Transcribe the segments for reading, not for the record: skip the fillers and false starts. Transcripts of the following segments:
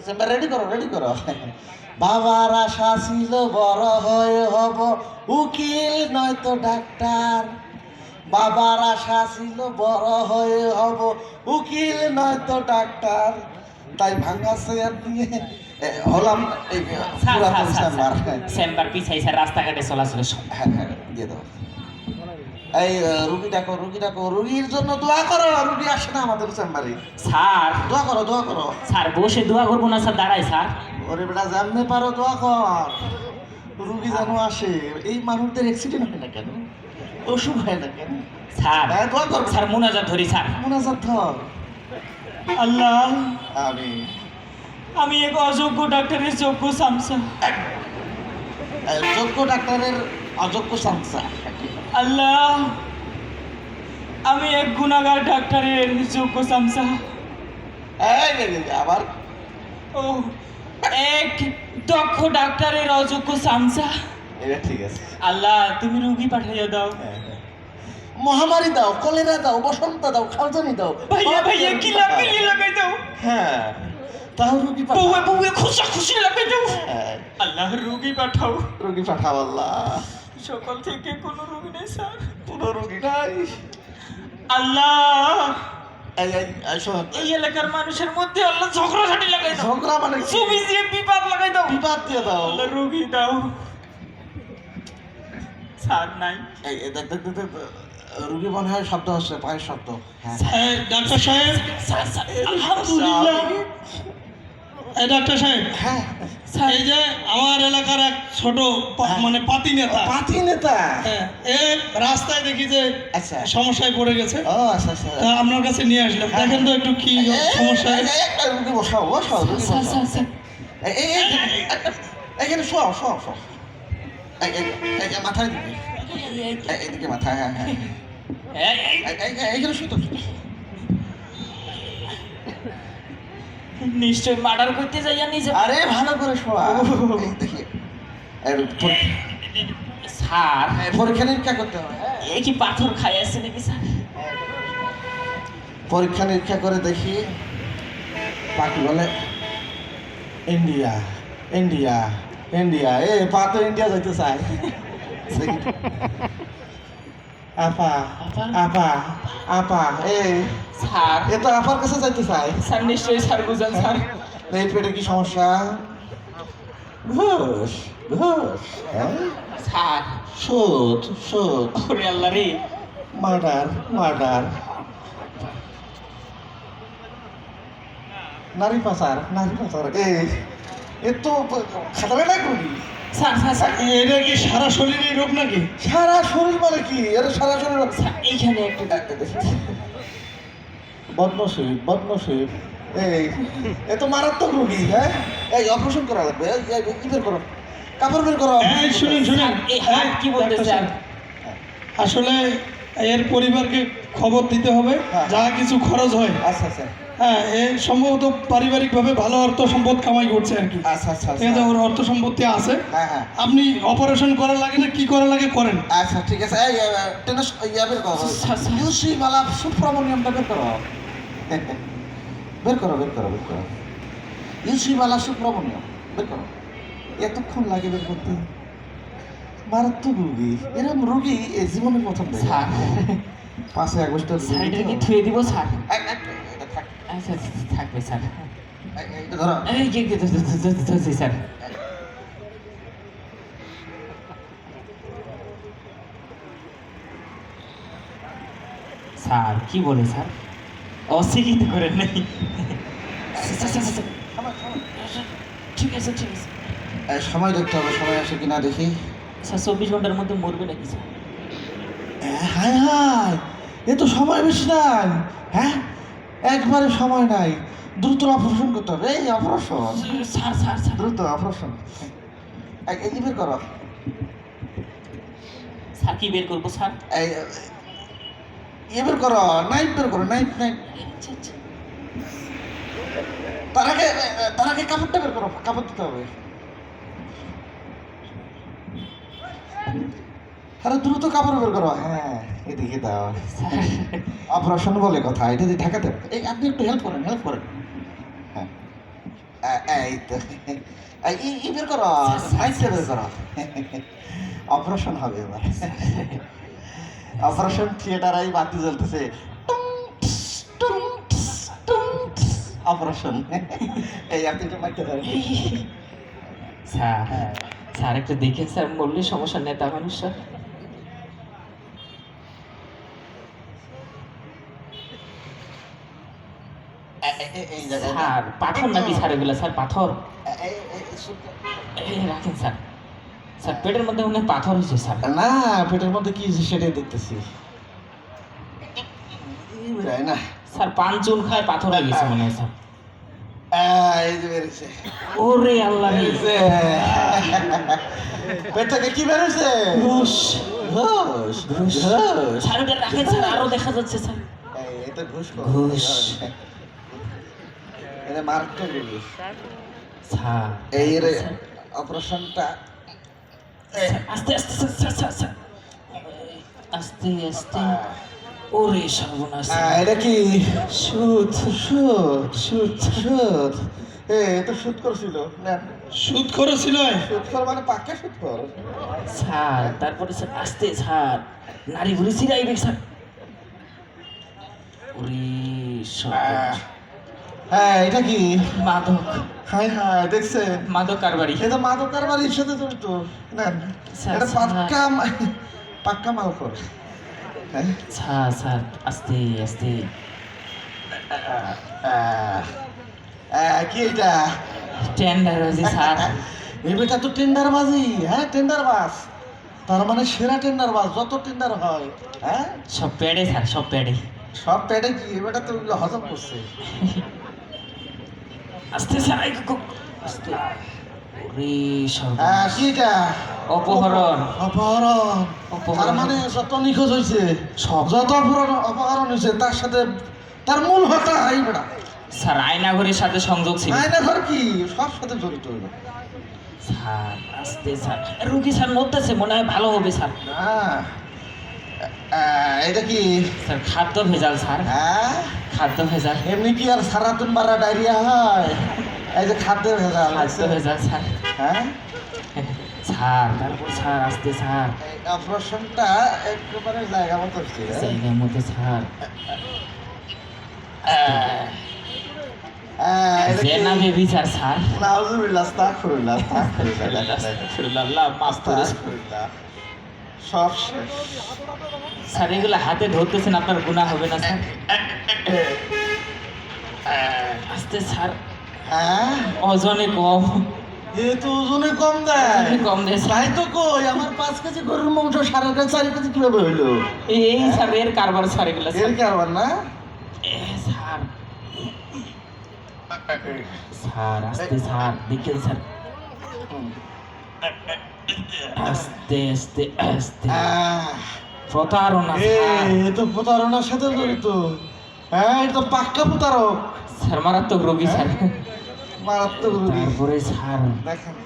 Chamber ready করো ready করো। বাবার আশা ছিল বড় হয়ে হব উকিল নয়তো ডাক্তার, বাবার আশা ছিল বড় হয়ে হব উকিল নয়তো ডাক্তার, তাই ভাঙা চেয়ার নিয়ে হলাম এই পুরাতন চেম্বার। চেম্বার পিছাই স্যার, রাস্তাঘাটে চলাচল। হ্যাঁ হ্যাঁ দিয়ে দাও। এই রুগী ডাকো রুগী ডাকো, রুগীর জন্য দোয়া করো, রুগী আসে না আমাদের চেম্বারে। স্যার দোয়া করো দোয়া করো। স্যার বসে দোয়া করবো না স্যার, দাঁড়াই স্যার। ওরে বেটা জানতে পারো দোয়া কর, রুগী যেন আসে। এই মানুষদের অ্যাক্সিডেন্ট হয় না কেন, অসুখ হয় না কেন? স্যার হ্যাঁ দোয়া কর স্যার, মোনাজাত ধরি স্যার। মোনাজাত ধর। আল্লাহ, আমি আমি এক অযোগ্য ডাক্তারের যোগ্য সামসা। যোগ্য ডাক্তারের অযোগ্য সংস্থা। আল্লাহ, আমি এক গুণাগার ডাক্তারের যোগ্য সামসা। আবার ও এক দক্ষ ডাক্তারের অযোগ্য সামসা। এটা ঠিক আছে। আল্লাহ, তুমি রুগী পাঠাইয়া দাও। মহামারী দাও, কলেরা দাও, বসন্ত দাও, খালজানি দাও। ভাইয়া ভাইয়া কি লাগাই দাও। হ্যাঁ তাও রুগী বউয়ে পাঠাও। বউয়ে খুশি লাগাই দাও। হ্যাঁ, আল্লাহ, রুগী পাঠাও। রুগী পাঠাও আল্লাহ। সকাল থেকে কোনো রুগী নেই স্যার। কোনো রুগী নাই। আল্লাহ, এই শোন, এই এলাকার মানুষের মধ্যে আল্লাহ ঝগড়াঝাটি লাগাই দাও। ঝগড়া মানে কি? ছবি দিয়ে বিবাদ লাগাই দাও। বিবাদ দিয়ে দাও। আল্লাহ, রুগী দাও। স্যার নাই। দেখ দেখ দেখ, রুগী মনে হয় শব্দ হচ্ছে, পায়ের শব্দ। হ্যাঁ ডাক্তার সাহেব, স্যার আলহামদুলিল্লাহ। ডাক্তার সাহেব, হ্যাঁ এই যে আমার এলাকার এক ছোট মানে পাতি নেতা, পাতি নেতা। হ্যাঁ, এ রাস্তায় দেখি যে আচ্ছা সমস্যায় পড়ে গেছে, ও আচ্ছা আচ্ছা। তা আপনার কাছে নিয়ে আসলাম। দেখেন তো একটু কি সমস্যা। একটা রুগী বসাও বসাও, রুগী স্যার বসাও। স্যার স্যার এখানে শোয়াও শোয়াও শোয়াও। মাথায় দিকে, এদিকে মাথা। হ্যাঁ হ্যাঁ এইখানে শুতো শুতো। নিশ্চয় মার্ডার করতে যাই নিজে। আরে ভালো করে শোয়া। এই দেখি স্যার পরীক্ষা নিরীক্ষা করতে হয়। এ কি পাথর খাই আছে নাকি স্যার? পরীক্ষা নিরীক্ষা করে দেখি। পাখি বলে ইন্ডিয়া ইন্ডিয়া ইন্ডিয়া, এ পা তো ইন্ডিয়া যাইতে চায়। আপা আপা আপা, এই স্যার এ তো আপার কাছে যাইতে চায়। স্যার নিশ্চয়ই স্যার বুঝেন স্যার। এই পেটে কি সমস্যা? ঘুষ ঘুষ, হ্যাঁ স্যার সুদ সুদ, ওরে আল্লাহ রে। মার্ডার মার্ডার, নারী পাচার নারী পাচার। এ তো খাতাবে না করি। স্যার স্যার স্যার এটা কি সারা শরীরে রোগ নাকি? সারা শরীর মানে কি? এর সারা শরীর স্যার, এইখানে একটু ডাক্তার দেখি। বদনসিব বদনসিব। এ তো মারাত্মক রোগী। হ্যাঁ এই অপারেশন করা লাগবে। এই বের করো, কাপড় বের করো। এই শুনুন শুনুন, এই হাত কি বলতে স্যার? আসলে এর পরিবারকে খবর দিতে হবে, হ্যাঁ। যা কিছু খরচ হয়। আচ্ছা আচ্ছা হ্যাঁ, এ সম্ভবত পারিবারিকভাবে ভালো অর্থ সম্পদ কামাই করছে আর কি। আচ্ছা আচ্ছা ঠিক আছে, ওর অর্থ সম্পত্তি আছে। হ্যাঁ হ্যাঁ আপনি অপারেশন করা লাগে না কি করা লাগে করেন। আচ্ছা ঠিক আছে। এই টেনিস বের করো, স্যার, স্যার। ইউসি মালা সুব্রমণিয়ামটা বের করো। বের করো বের করো বের করো, ইউসি মালা সুব্রমণিয়াম বের করো। এতক্ষণ লাগে বের করতে? মারাত্মক রুগী, এরকম রুগী এই জীবনের প্রথম দেখি। স্যার 5 আগস্ট স্যার এটা কি থুয়ে দিব স্যার? থাক, আচ্ছা থাকবে স্যার। এটা ধরো। এই কি ধরছি স্যার। স্যার কি বলে স্যার? অস্বীকৃত করেন নাই? ঠিক আছে ঠিক আছে সময় দেখতে হবে, সময় আসে কিনা দেখি। স্যার 24 ঘন্টার মধ্যে মরবে নাকি স্যার? হায় হায়, এ তো সময় বেশি নাই। হ্যাঁ একবারে সময় নাই, দ্রুত অপারেশন করতে হবে। এই অপারেশন, স্যার স্যার স্যার দ্রুত অপারেশন। এই বের করো। স্যার কি বের করবো স্যার? এই বের করো, নাইফ বের করো, নাইফ নাইফ। আচ্ছা আচ্ছা তার আগে কাপড়টা বের করো, কাপড় দিতে হবে। আরে দ্রুত কাপড় বের করো। হ্যাঁ এদিকে দাও। স্যার অপারেশন বলে কথা, এটা দিয়ে ঢাকাতে হবে। এই আপনি একটু হেল্প করেন হেল্প করেন। হ্যাঁ এই তো ই বের করো, মাইকটা বের করো। অপারেশন হবে এবার। অপারেশন থিয়েটার এই বাতি জ্বলতেছে, অপারেশন। এই আপনি একটু মাইকটা ধরেন। স্যার স্যার একটু দেখেন স্যার, বললে সমস্যা নেই তা মানুষ স্যার। এই জায়গায় স্যার পাথর নাকি স্যার এগুলো? স্যার পাথর? শুনতে- এই রাখেন স্যার। স্যার পেটের মধ্যে মনে হয় পাথর হয়েছে স্যার। না, পেটের মধ্যে কি হয়েছে সেটাই দেখতেছি। না, স্যার পান চুন খায় পাথর হয়ে গেছে মনে হয় স্যার। এই যে বেরিয়েছে। ওরে আল্লাহ রে। বেরিয়েছে। পেট থেকে কি বেরোছে? ঘুষ। ঘুষ। ঘুষ। স্যার এটা রাখেন স্যার, আরো দেখা যাচ্ছে স্যার। এটা ঘুষ। ঘুষ। এটা মারাত্মক ঘুষ। স্যার এই অপারেশনটা আস্তে আস্তে স্যার স্যার স্যার স্যার আস্তে আস্তে। ওরে সর্বনাশ। এটা কি? সুদ সুদ। সুদ। সুদ। তো সুদ করছিল না? সুদ করেছিল? সুদ কর মানে পাক্কা সুদ কর। স্যার তারপরে স্যার আস্তে স্যার নারী ঘুরে ছিড়াইবে স্যার। ওরে সর্বনাশ। হ্যাঁ, এটা কি? মাদক। হাই হাই, দেখছেন? মাদক কারবারি। এটা মাদক কারবারির সাথে জড়িত। না, স্যার, এটা স্যার। পাক্কা মাল কর। হ্যাঁ? স্যার স্যার আস্তে আস্তে। কি এটা? টেন্ডার হয়েছে স্যার। এই বেটা তো টেন্ডার বাজি। হ্যাঁ, টেন্ডার বাস। তার মানে সেরা টেন্ডার বাস, যত টেন্ডার হয়। হ্যাঁ, সব প্যাডে স্যার, সব প্যাডে। সব প্যাডে কি এই বেটা তো ওগুলো হজম করছে। আস্তে স্যার আস্তে। ওরে হ্যাঁ, সর্বনাশ। কি এটা? অপহরণ। অপহরণ। অপহরণ। তার মানে যত নিখোঁজ হয়েছে, সব। যত অপহরণ হয়েছে তার সাথে তার মূল হতা এই বেটা। স্যার আয়নাঘরের সাথে সংযোগ ছিল। আয়না ঘর কি সব সাথে জড়িত হইল। স্যার আস্তে স্যার, রুগী স্যার নড়তেছে, মনে হয় ভালো হবে স্যার। এটা কি? স্যার খাদ্য ভেজাল স্যার, হ্যাঁ, খাদ্য ভেজাল। এমনি কি আর সারাদিন বারা ডায়রিয়া হয়? এই যে খাদ্যে ভেজাল। খাদ্য ভেজাল স্যার। হ্যাঁ, স্যার তারপর স্যার আস্তে স্যার এই অপারেশনটা একেবারে জায়গা মতো হচ্ছে। জায়গার মতো স্যার। এটা কি? জেনা বেবি স্যার স্যার। নাউজুবিল্লাহ, আস্তাগফিরুল্লাহ, আস্তাগফিরুল্লাহ, আল্লাহ মাফ করে। আস্তাগফিরুল্লাহ। সব শেষ। স্যার এগুলো হাতে ধরতেছেন, আপনার গুনাহ হবে না স্যার? আস্তে স্যার, হ্যাঁ, ওজনে কম। এ তো ওজনে কম দেয়। ওজনে কম দেয় স্যার। তাই তো কই, আমার 5 কেজি গরুর মাংস 4.5 কেজি কিভাবে হইলো? এই স্যার এর কারবার স্যার এগুলো এর স্যার। কারবার না? স্যার স্যার আস্তে স্যার, দেখেন স্যার আস্তে আস্তে আস্তে। প্রতারণা স্যার। এ তো প্রতারণার সাথে জড়িত। হ্যাঁ, এটা তো পাক্কা প্রতারক। স্যার মারাত্মক রোগী স্যার। মারাত্মক রোগী। তারপরে স্যার দেখেন,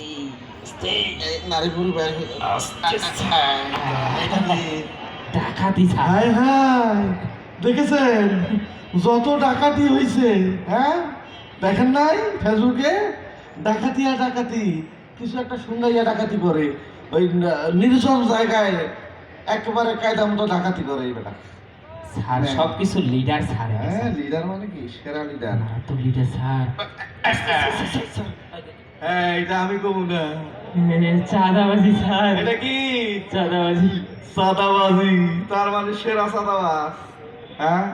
এই আস্তে এই নারী বুড়ি বের হয়ে গেল। আস্তে স্যার। এটা কি? ডাকাতি স্যার। হায় হায়, দেখেছেন যত ডাকাতি হইছে? হ্যাঁ, দেখেন নাই ফেসবুকে? ডাকাতিয়া ডাকাতি, কিছু একটা সুন্দরিয়া ডাকাতি করে ওই নির্জন জায়গায় একেবারে কায়দা মতো ডাকাতি করে এই বেটা। স্যার সবকিছু লিডার স্যার। হ্যাঁ, লিডার মানে কি? সেরা লিডার। মারাত্মক লিডার স্যার। হ্যাঁ, এটা আমি কমু না। চাঁদাবাজি স্যার। এটা কি? চাঁদাবাজি। সাদাবাজি। তার মানে সেরা সাদাবাজ। হ্যাঁ,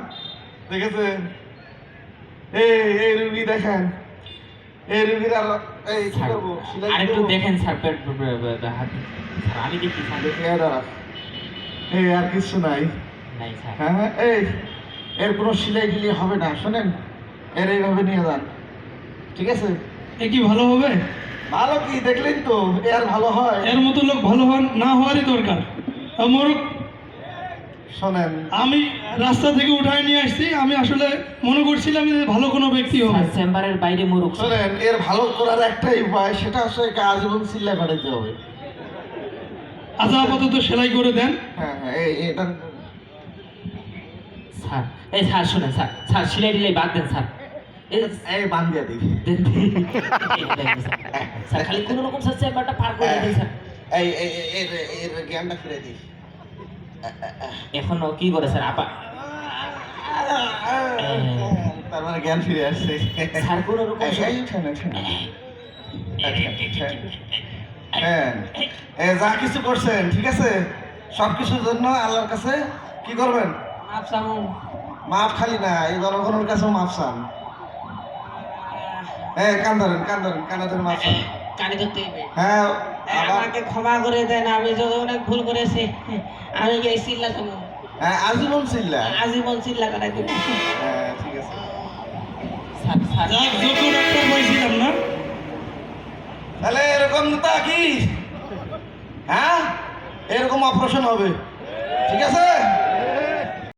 দেখেছেন? এই রুগী দেখেন, এই রুগীর আর এই কি স্যার করবো? সেলাই আরেকটু করবো? দেখেন স্যার, পেট হাত। স্যার আমি দেখি স্যার। দেখে দাঁড়া। এই আর কিছু নাই। নাই স্যার। হ্যাঁ, এর কোনো সিলাই টিলাই হবে না, শোনেন, এর এইভাবে নিয়ে যান, ঠিক আছে? এ কি ভালো হবে? ভালো কি দেখলেন তো, এর ভালো হয়? এর মতো লোক ভালো না হওয়ারই দরকার। আমার শোনেন, আমি রাস্তা থেকে উঠায় নিয়ে আসছি, আমি আসলে মনে করছিলাম যে ভালো কোনো ব্যক্তি হবে। স্যার চেম্বারের বাইরে মুরুখ। শোনেন, এর ভালো করার একটাই উপায়, সেটা হচ্ছে একে আজীবন সিল্লাই পাঠাইতে হবে। আচ্ছা আপাতত সেলাই করে দেন। হ্যাঁ হ্যাঁ, এটা স্যার এই স্যার শুনেন স্যার, স্যার সিলাই টিলাই বাদ দেন স্যার। এই বান দিয়া দিই স্যার খালি কোনো রকম স্যার চেম্বারটা পার করে দিন স্যার। এই এর জ্ঞানটা ফিরে দিই এখনো কি করে স্যার আপা? তার মানে জ্ঞান ফিরে আসছে স্যার কোনো রকম এই উঠেন উঠেন হ্যাঁ যা কিছু করছেন ঠিক আছে সব কিছুর জন্য আল্লাহর কাছে কি করবেন মাফ খালি না এই জনগণের কাছেও মাফ চান হ্যাঁ কান ধরেন কানে ধরে মাফ চান কানে ধরতে হবে। হ্যাঁ আবার আমাকে ক্ষমা করে দেন, আমি যদি অনেক ভুল করেছি আমি এই চিল্লা দেবো, হ্যাঁ আজীবন চিল্লা আজীবন চিল্লা করাই দেবো। হ্যাঁ ঠিক আছে স্যার স্যার যাক, যোগ্য ডাক্তার পাইছিলাম না। তাহলে এরকম তা কি হ্যাঁ এরকম অপারেশন হবে ঠিক আছে